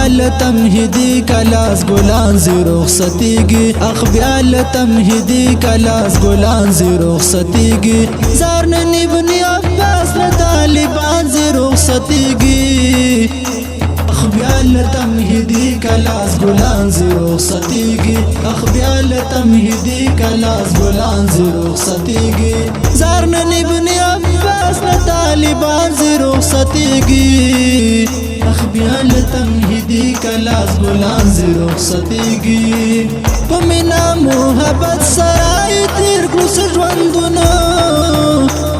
بیال تمهیدی کلاس گلان زی رخصتیگی اخ بیال تمهیدی کلاس گلان زی رخصتیگی زارن ابن عباس له طالبان زی رخصتیگی اخ بیال تمهیدی کلاس گلان زی رخصتیگی اخ بیال تمهیدی کلاس گلان زی رخصتیگی زارن ابن عباس له طالبان زی رخصتیگی اخ بیال تمهیدی کلاس گلان زی رخصتیگی پمینا محبت سرای تیر کلوس ژوندونه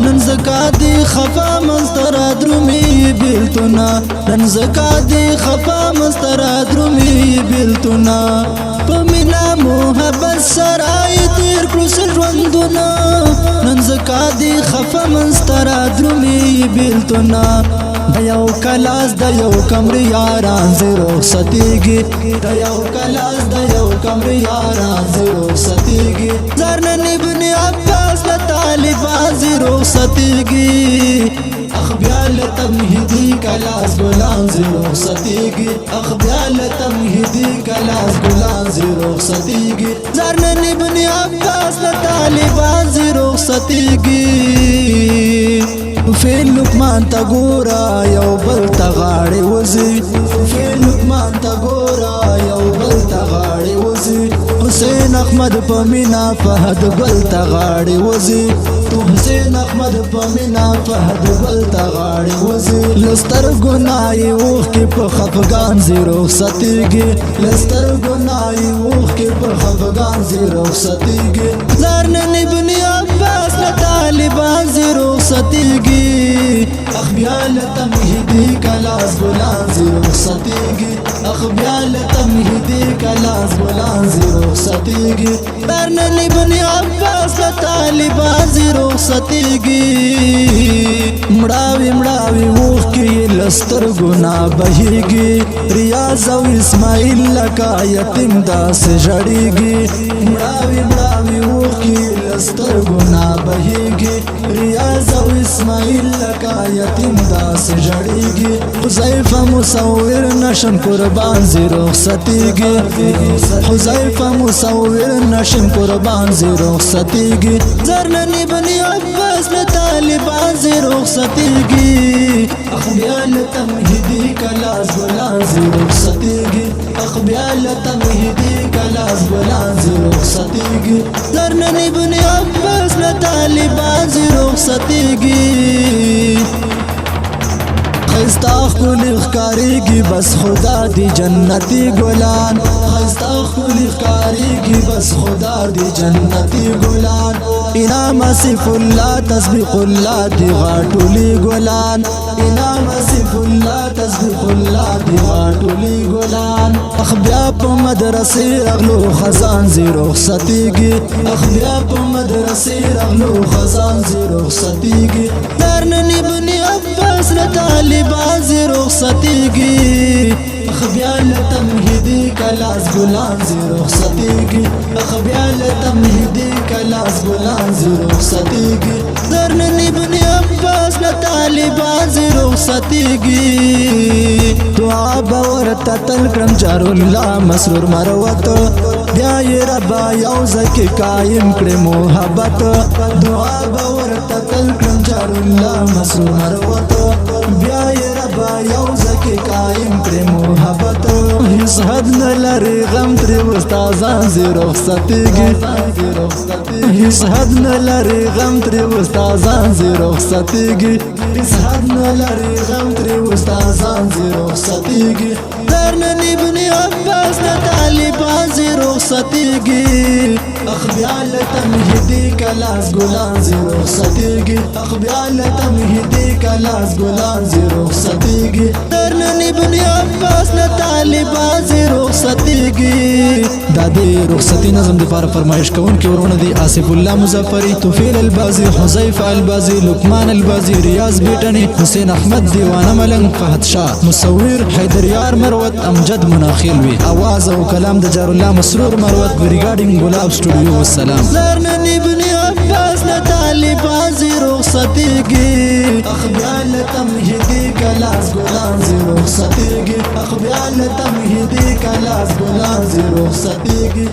نن زکا دی خفا مستر درومی بیلتونا نن زکا دی خفا مستر درومی بیلتونا پمینا محبت سرای تیر کلوس ژوندونه نن زکا دی خفا مستر درومی بیلتونا دیو کلاس دیو کمر یاران زی رخصتیگی دیو کلاس دیو کمر یاران زی رخصتیگی زارن ابن عباس له طالبان زی رخصتیگی اخ بیال تمهیدی کلاس گلان زی رخصتیگی اخ بیال تمهیدی کلاس گلان زی رخصتیگی زارن ابن عباس له طالبان زی رخصتیگی فی لقمان تا گورا یو بل تا غاړي وزي فی لقمان تا گورا یو بل تا غاړي وزي حسین احمد پمینا فهد بل تا غاړي وزي تو حسین احمد پمینا فهد بل تا غاړي وزي لستر ګناي وخ کې په خفغان زی رخصتیږي لستر ګناي وخ کې په خفغان زی رخصتیږي زارن ابن عباس له طالبان زی رخصتیږي اخ بیال تمهیدی کلاس گلان زی رخصتیگی اخ بیال تمهیدی کلاس گلان زی رخصتیگی زارن ابن عباس له طالبان زی رخصتیگی مړاوی مړاوی وخ کې لستر ګنا بهیږي ریاض او اسماعیل لکا یتیم داس جړیږي مړاوی مړاوی وخ کې لستر ګنا بهیږي ریاض او اسماعیل لکا یتیم داس جړیږي حذیفه مصور نشم قربان زی رخصتیږي حذیفه مصور نشم قربان زی رخصتیږي زارن ابن عباس له طالبان زی رخصتیږي اخ بیال تمهیدی کلاس گلان زی رخصتیږي اخ بیال تمهیدی کلاس گلان زی رخصتیږي زارن ابن عباس له طالبان زی رخصتیږي خستا خلی خکاریگی بس خدا دی جنتی گلان خستا خلی خکاریگی بس خدا دی جنتی گلان انام صف اللہ تسبیح اللہ دی غاٹولی گلان انام صف اللہ تسبیح اللہ دی غاٹولی گلان اخ بیا پا مدرسی اغلو خزان زی رخصتیگی اخ بیا پا مدرسی اغلو خزان زی رخصتیگی زارن ابن عباس له طالبان زی رخصتیگی اخ بیال تمهیدی کلاس گلان زی رخصتیگی اخ بیال تمهیدی کلاس گلان زی رخصتیگی زارن ابن عباس له طالبان زی رخصتیگی دعا باورتا تل کرم جار الله مسرور مروت بیا یې ربا یو ځکه قایم کړې محبت دعا باورتا تل کرم جار الله مسرور مروت بیا یې ربا یو ځکه قایم کړې محبت هیڅ حد نه لري غم ترې استادان زی رخصتیږي هیڅ حد نه لري غم ترې استادان زی رخصتیږي هیڅ حد نه لري غم ترې استادان زی رخصتیږي زارن ابن عباس له طالبان زی رخصتیږي اخ بیال تمهیدی کلاس گلان زی رخصتیږي اخ بیال تمهیدی کلاس گلان زی رخصتیږي زارن ابن عباس له طالبان زی رخصتیږي دا د رخصتی نظم لپاره فرمایش کوونکي ورونه دي آصف الله مظفری توفیل البازی حذیفه البازی لقمان البازی ریاض بیٹنی حسین احمد دیوانه ملنگ فهد شاه مصور حیدر یار مروت امجد مناخیلوی آواز او کلام د جار الله مسرور مروت بریګاډینګ ګلاب سټوډیو والسلام زارن ابن عباس له طالبان زی رخصتیږي اخ بیال تمهیدی کلاس گلان زی رخصتیږي اخ بیال کلاس ګلان زی رخصتیږي